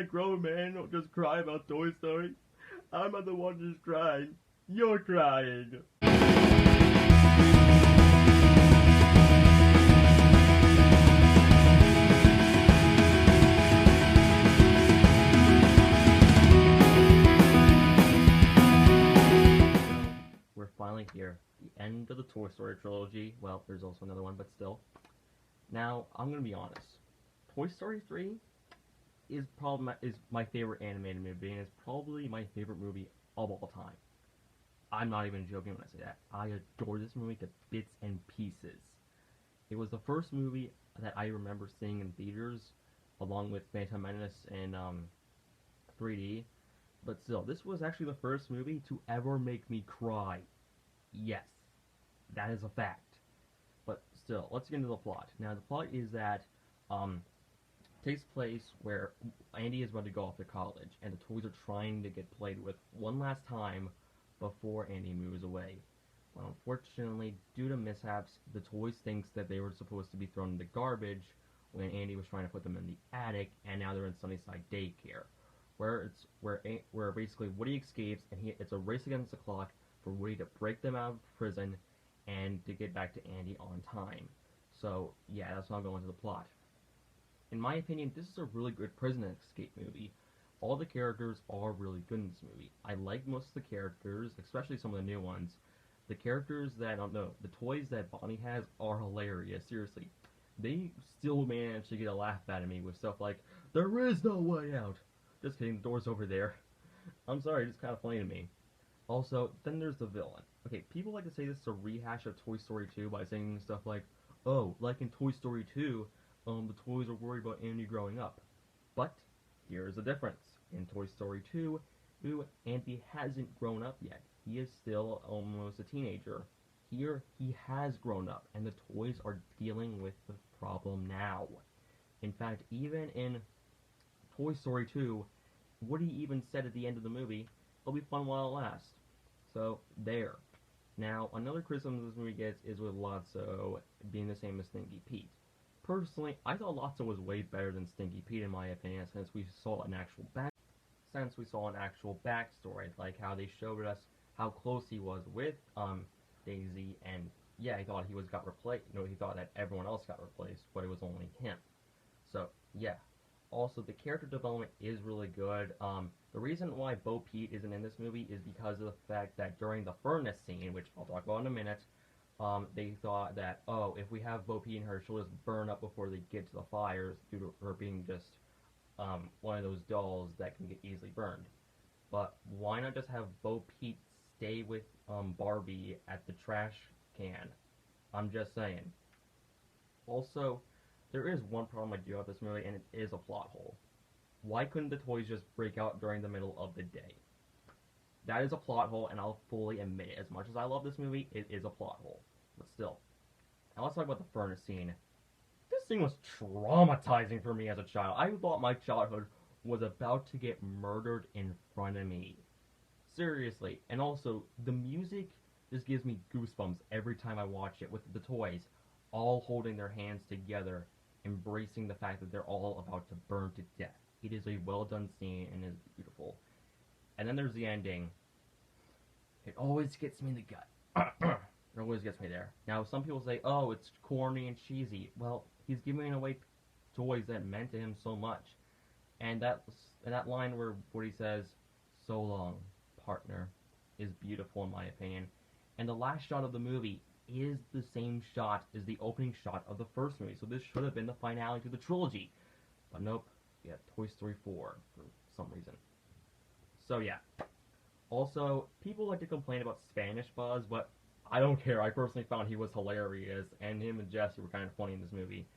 a grown man don't just cry about Toy Story? I'm not the one just crying. You're crying. We're finally here. The end of the Toy Story trilogy. Well, there's also another one, but still. Now, I'm gonna be honest. Toy Story 3 is my favorite animated movie, and it's probably my favorite movie of all time. I'm not even joking when I say that. I adore this movie to bits and pieces. It was the first movie that I remember seeing in theaters, along with Phantom Menace and 3D. But still, this was actually the first movie to ever make me cry. Yes, that is a fact. But still, let's get into the plot. Now, the plot is that um, takes place where Andy is about to go off to college, and the toys are trying to get played with one last time before Andy moves away. But unfortunately, due to mishaps, the toys thinks that they were supposed to be thrown in the garbage when Andy was trying to put them in the attic, and now they're in Sunnyside Daycare, where basically Woody escapes, and it's a race against the clock for Woody to break them out of prison and to get back to Andy on time. So yeah, that's not going into the plot. In my opinion, this is a really good prison escape movie. All the characters are really good in this movie. I like most of the characters, especially some of the new ones. The characters that I don't know, the toys that Bonnie has are hilarious. Seriously, they still manage to get a laugh out of me with stuff like, "There is no way out." Just kidding, the door's over there. I'm sorry, it's kind of funny to me. Also, then there's the villain. Okay, people like to say this is a rehash of Toy Story 2 by saying stuff like, "Oh, like in Toy Story 2, the toys are worried about Andy growing up." But here's the difference. In Toy Story 2, Andy hasn't grown up yet. He is still almost a teenager. Here, he has grown up, and the toys are dealing with the problem now. In fact, even in Toy Story 2, Woody even said at the end of the movie, "It'll be fun while it lasts." So, there. Now, another criticism this movie gets is with Lotso being the same as Stinky Pete. Personally, I thought Lotso was way better than Stinky Pete in my opinion, since we saw an actual backstory, like how they showed us how close he was with Daisy, and yeah, he thought got replaced. He thought that everyone else got replaced, but it was only him. So yeah. Also, the character development is really good. The reason why Bo Peep isn't in this movie is because of the fact that during the furnace scene, which I'll talk about in a minute, they thought that, oh, if we have Bo Peep and her, she'll just burn up before they get to the fires due to her being just one of those dolls that can get easily burned. But why not just have Bo Peep stay with Barbie at the trash can? I'm just saying. Also, there is one problem I do have with this movie, and it is a plot hole. Why couldn't the toys just break out during the middle of the day? That is a plot hole, and I'll fully admit it. As much as I love this movie, it is a plot hole. But still. Now let's talk about the furnace scene. This scene was traumatizing for me as a child. I thought my childhood was about to get murdered in front of me. Seriously. And also, the music just gives me goosebumps every time I watch it, with the toys all holding their hands together, embracing the fact that they're all about to burn to death. It is a well done scene and is beautiful. And then there's the ending. It always gets me in the gut. It always gets me there. Now, some people say, "Oh, it's corny and cheesy." Well, he's giving away toys that meant to him so much. And that line where Woody says, "So long, partner," is beautiful in my opinion. And the last shot of the movie is the same shot as the opening shot of the first movie. So this should have been the finale to the trilogy. But nope, we have Toy Story 4 for some reason. So yeah. Also, people like to complain about Spanish Buzz, but I don't care. I personally found he was hilarious, and him and Jesse were kind of funny in this movie.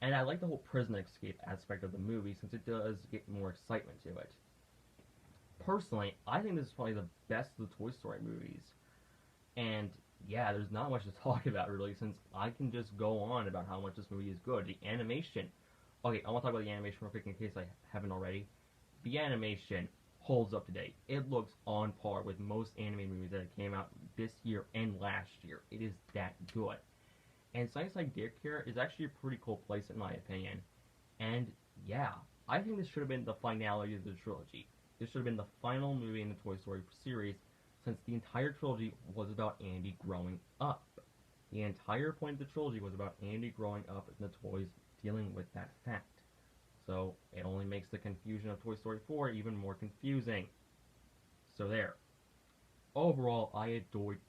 And I like the whole prison escape aspect of the movie, since it does get more excitement to it. Personally, I think this is probably the best of the Toy Story movies. And yeah, there's not much to talk about really, since I can just go on about how much this movie is good. The animation. Okay, I want to talk about the animation real quick in case I haven't already. The animation holds up today. It looks on par with most anime movies that came out this year and last year. It is that good. And Sunnyside Daycare is actually a pretty cool place in my opinion. And yeah, I think this should have been the finality of the trilogy. This should have been the final movie in the Toy Story series, since the entire trilogy was about Andy growing up. The entire point of the trilogy was about Andy growing up and the toys dealing with that fact. So it only makes the confusion of Toy Story 4 even more confusing. So there. Overall, I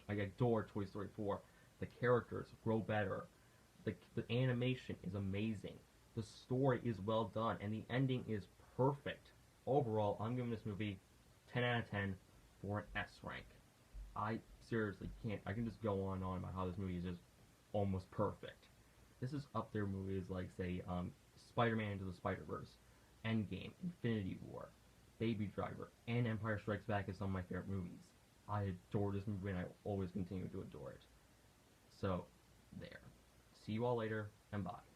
adore Toy Story 4. The characters grow better. The animation is amazing. The story is well done, and the ending is perfect. Overall, I'm giving this movie 10 out of 10 for an S rank. I seriously can't. I can just go on and on about how this movie is just almost perfect. This is up there movies like, say, Spider-Man Into the Spider-Verse, Endgame, Infinity War, Baby Driver, and Empire Strikes Back as some of my favorite movies. I adore this movie and I will always continue to adore it. So, there. See you all later, and bye.